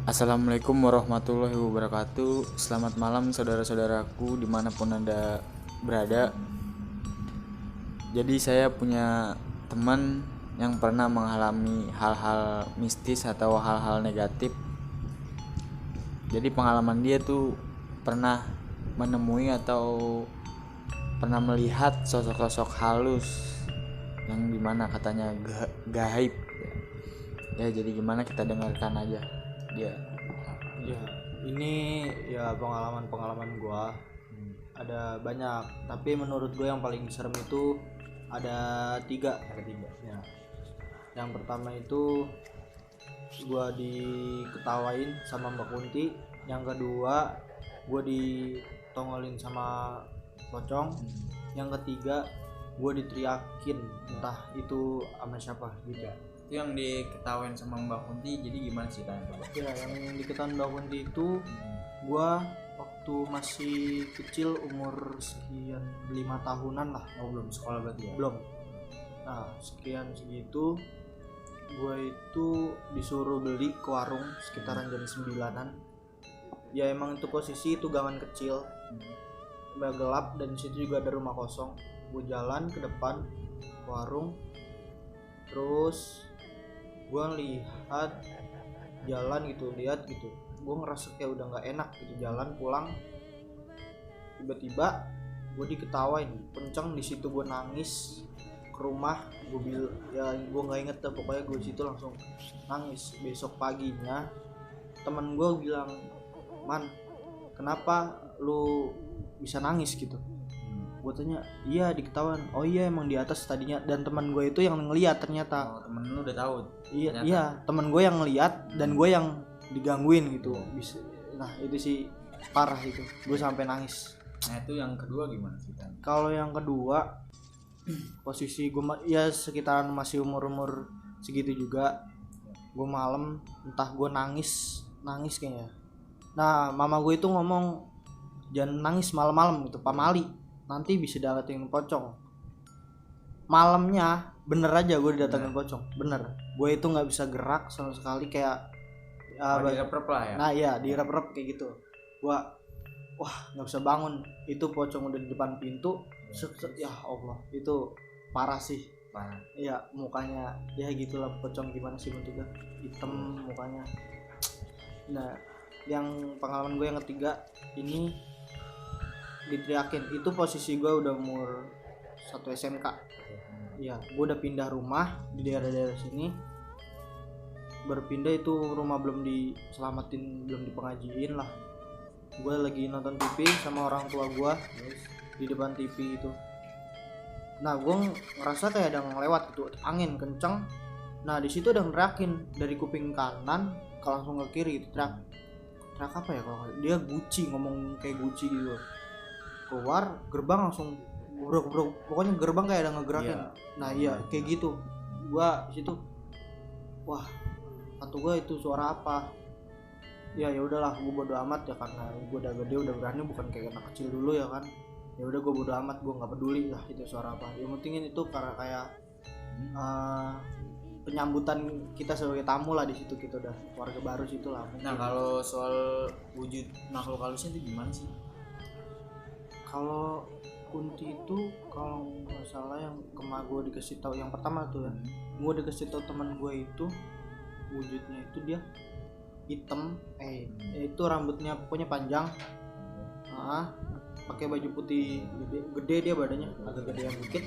Assalamualaikum warahmatullahi wabarakatuh. Selamat malam saudara-saudaraku dimanapun Anda berada. Jadi saya punya teman yang pernah mengalami hal-hal mistis atau hal-hal negatif. Jadi pengalaman dia tuh pernah menemui atau pernah melihat sosok-sosok halus yang dimana katanya gaib. Ya jadi gimana, kita dengarkan aja dia. Ya, ini ya pengalaman gua. Ada banyak, tapi menurut gue yang paling serem itu ada tiga. Ya. Yang pertama itu gua diketawain sama Mbak Kunti. Yang kedua gua ditongolin sama pocong. Yang ketiga gua diteriakin, entah itu sama siapa gitu. Itu yang diketawain sama Mbak Kunti, jadi gimana sih kan? Ya, yang diketahui Mbak Kunti itu gua waktu masih kecil, umur sekian 5 tahunan lah. Oh, belum sekolah berarti ya? Belum. Nah, sekian segitu gua itu disuruh beli ke warung sekitaran jam 9-an. Ya emang itu posisi itu gangan kecil, udah gelap, dan di situ juga ada rumah kosong. Gua jalan ke depan warung, terus gua lihat jalan gitu, gue ngerasa kayak udah nggak enak gitu, jalan pulang tiba-tiba gue diketawain kenceng. Di situ gue nangis ke rumah. Gue nggak inget deh, pokoknya gue situ langsung nangis. Besok paginya teman gue bilang, "Man, kenapa lu bisa nangis gitu?" Gue tanya, "Iya, diketawain." "Oh iya, emang di atas tadinya." Dan teman gue itu yang ngeliat ternyata. Oh, temen lu udah tahu? Iya, teman gue yang ngeliat dan gue yang digangguin gitu. Nah itu sih parah itu, gue sampai nangis. Nah itu yang kedua gimana sih kan? Kalau yang kedua, posisi gue ya sekitaran masih umur segitu juga. Gue malam, entah gue nangis kayaknya. Nah mama gue itu ngomong, "Jangan nangis malam-malam gitu, pamali, nanti bisa dapetin pocong." Malamnya bener aja gue didatengin pocong, bener. Gue itu nggak bisa gerak sama sekali, kayak direp-rep lah ya? Nah iya, direp-rep kayak gitu. Wah nggak bisa bangun. Itu pocong udah di depan pintu. Ya Allah, itu parah sih. Parah. Iya, mukanya ya gitulah pocong, gimana sih bentuknya, hitam mukanya. Nah yang pengalaman gue yang ketiga ini diteriakin, itu posisi gue udah umur 1 SMK. Ya, gue udah pindah rumah di daerah-daerah sini. Berpindah itu rumah belum diselamatin, belum dipengajiin lah. Gue lagi nonton TV sama orang tua gue di depan TV itu. Nah gue ngerasa kayak ada ngelewat gitu, angin kenceng. Nah di situ ada ngerakin dari kuping kanan ke langsung ke kiri itu, teriak apa ya, kalau dia guci, ngomong kayak guci gitu. Keluar gerbang langsung gebrok, pokoknya gerbang kayak ada ngegerakin. Nah iya kayak gitu. Gue di situ, wah, kata gue itu suara apa? Ya udahlah, gue bodo amat ya, karena gue udah gede, udah berani, bukan kayak anak kecil dulu ya kan. Ya udah, gue bodo amat, gue nggak peduli lah itu suara apa. Yang pentingin itu karena kayak penyambutan kita sebagai tamu lah di situ, kita udah keluarga baru situ lah. Nah kalau soal wujud makhluk halusnya itu gimana sih? Kalau Kunti itu, kalau nggak salah yang kemarin gue dikasih tahu yang pertama tuh ya, gue dikasih tahu teman gue itu wujudnya itu dia hitam, itu rambutnya pokoknya panjang, pakai baju putih gede dia badannya agak gedean dikit.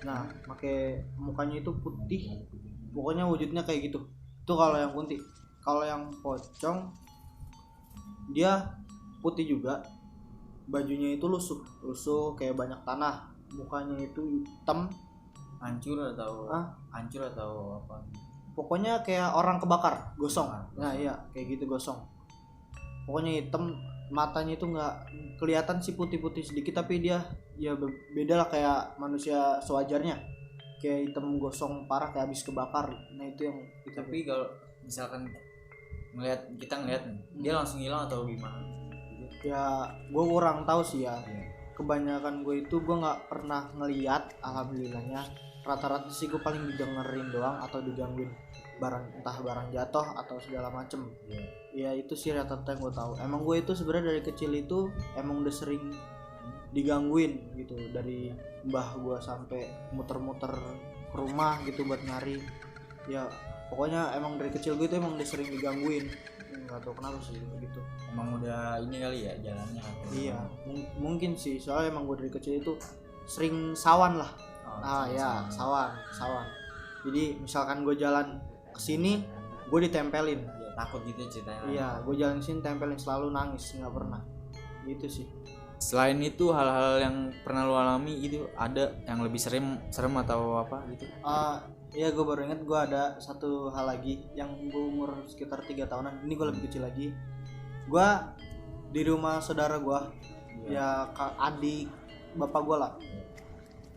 Nah pakai mukanya itu putih, pokoknya wujudnya kayak gitu. Itu kalau yang Kunti. Kalau yang pocong, dia putih juga, bajunya itu lusuh kayak banyak tanah, mukanya itu hitam. Hancur atau apa? Pokoknya kayak orang kebakar, gosong. Nah iya kayak gitu, gosong. Pokoknya hitam, matanya itu nggak kelihatan sih, putih sedikit, tapi dia ya beda lah, kayak manusia sewajarnya, kayak hitam gosong parah, kayak habis kebakar. Nah itu yang itu. Tapi kalau misalkan kita ngeliat dia langsung hilang atau gimana? Ya gue kurang tahu sih ya. Kebanyakan gue itu gue nggak pernah ngeliat, alhamdulillahnya. Rata-rata sih gue paling didengerin doang atau digangguin. entah barang jatuh atau segala macem. Iya. Ya itu sih rata-rata yang gue tahu. Emang gue itu sebenarnya dari kecil itu emang udah sering digangguin gitu, dari mbah gue sampai muter-muter ke rumah gitu buat nyari. Ya pokoknya emang dari kecil gue itu emang udah sering digangguin, nggak tahu kenapa sih gitu. Emang udah ini kali ya jalannya atau Iya mungkin sih, soalnya emang gue dari kecil itu sering sawan lah. Ya sawan. Jadi misalkan gue jalan kesini gue ditempelin. Ya, takut gitu ceritanya. Iya gue jalan kesini tempelin, selalu nangis, nggak pernah gitu sih. Selain itu hal-hal yang pernah lu alami gitu, ada yang lebih serem atau apa gitu? Ya gue baru inget, gue ada satu hal lagi yang gue umur sekitar 3 tahunan. Ini gue lebih kecil lagi. Gue di rumah saudara gue, ya adik bapak gue lah.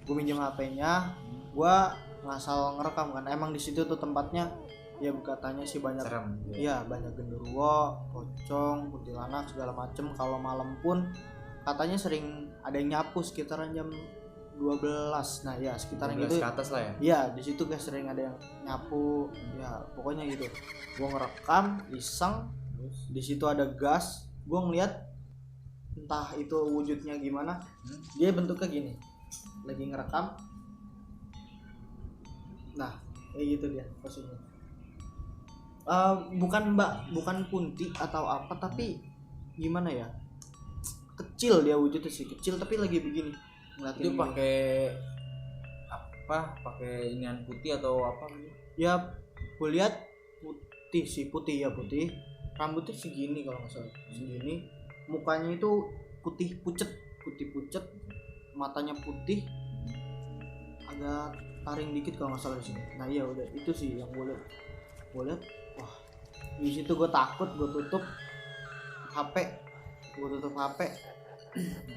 Gue minjem HP-nya, gue ngasal ngerekam kan. Emang di situ tuh tempatnya ya katanya sih banyak Serem. Iya banyak genderuwo, pocong, kuntilanak segala macem. Kalau malam pun katanya sering ada yang nyapu sekitaran jam 12. Nah ya sekitaran 12 itu ke atas lah ya. Iya di situ guys sering ada yang nyapu. Ya pokoknya gitu. Gue ngerekam iseng, di situ ada gas. Gue ngeliat entah itu wujudnya gimana, dia bentuknya gini, lagi ngerekam. Nah kayak gitu dia posisinya. Bukan kunti atau apa, tapi gimana ya, kecil dia wujudnya sih, kecil tapi lagi begini ngeliatin. Itu pakai apa? Pakai inian putih atau apa gitu? Ya gue lihat putih. Rambutnya segini kalau nggak salah, segini. Mukanya itu putih pucet, matanya putih, agak taring dikit kalau nggak salah di sini. Nah iya udah itu sih yang gue lihat. Wah di situ gue takut, gue tutup HP.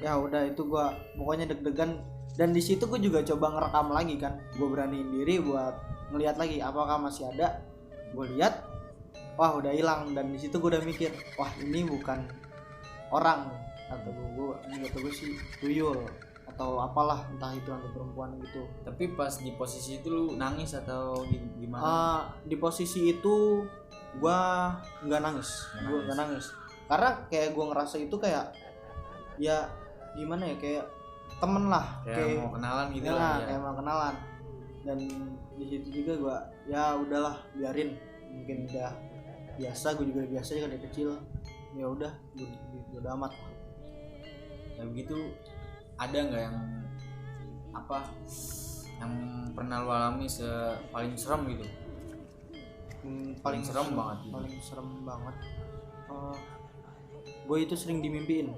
Ya udah itu gue pokoknya deg-degan. Dan di situ gue juga coba ngerekam lagi kan, gue beraniin diri buat ngelihat lagi apakah masih ada. Gue lihat, wah udah hilang. Dan di situ gue udah mikir, wah ini bukan orang, atau gue sih tuyul atau apalah, entah itu hantu perempuan gitu. Tapi pas di posisi itu lu nangis atau gimana? Di posisi itu gue nggak nangis. Karena kayak gue ngerasa itu kayak ya gimana ya, kayak temen lah, kayak mau kenalan gitu ya, lah ya. Kayak mau kenalan. Dan di situ juga gue ya udahlah biarin, mungkin udah biasa, gue juga biasa kan dari kecil. Ya udah udah amat. Ya begitu, ada nggak yang apa yang pernah lu alami paling serem gitu? Paling serem banget gitu. Paling serem banget. Gue itu sering dimimpiin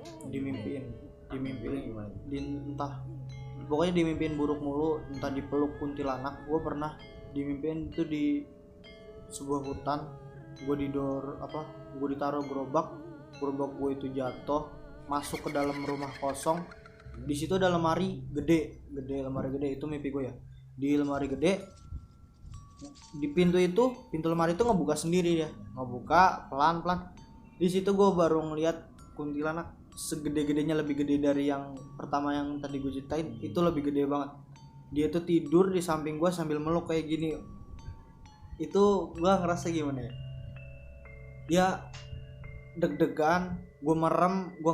Gimana? Entah pokoknya dimimpiin buruk mulu, entah dipeluk kuntilanak. Gue pernah dimimpiin itu di sebuah hutan. Gue ditaruh gerobak gue itu jatuh masuk ke dalam rumah kosong. Di situ ada lemari gede, itu mimpi gue ya. Di lemari gede, di pintu lemari itu ngebuka sendiri dia, ngebuka pelan-pelan. Di situ gue baru ngeliat kuntilanak segede-gedenya, lebih gede dari yang pertama yang tadi gue ceritain. Itu lebih gede banget. Dia tuh tidur di samping gue sambil meluk kayak gini. Itu gue ngerasa gimana ya? Ya deg-degan, gue merem, gue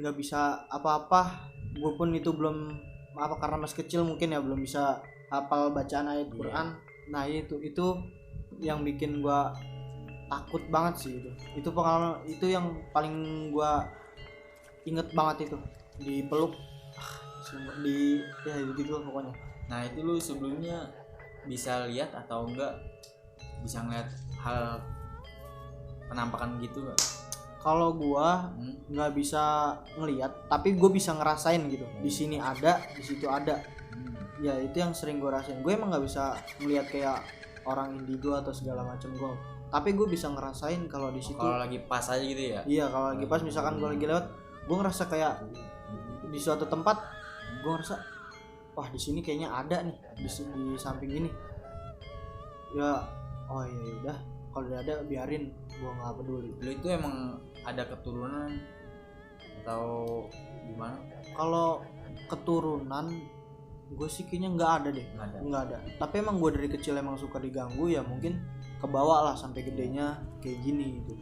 nggak bisa apa-apa. Gue pun itu belum karena masih kecil mungkin ya, belum bisa hafal bacaan ayat Quran. Nah itu yang bikin gue takut banget sih. Itu pengalaman itu yang paling gue inget banget, itu dipeluk ya gitu loh pokoknya. Nah itu lu sebelumnya bisa lihat atau enggak bisa ngeliat hal penampakan gitu gak? Kalau gua nggak bisa ngelihat, tapi gue bisa ngerasain gitu. Di sini ada, di situ ada. Ya itu yang sering gue rasain. Gue emang nggak bisa ngelihat kayak orang indigo atau segala macam gue. Tapi gue bisa ngerasain kalau di situ. Kalau lagi pas aja gitu ya? Iya kalau lagi pas, misalkan gue lagi lewat, gue ngerasa kayak di suatu tempat, gue ngerasa wah di sini kayaknya ada nih di samping ini. Ya oh iya udah, kalau ada biarin, gue nggak peduli. Lu itu emang ada keturunan atau gimana? Kalau keturunan gue sih kayaknya nggak ada deh, nggak ada. Tapi emang gue dari kecil emang suka diganggu ya, mungkin kebawa lah sampai gedenya kayak gini gitu.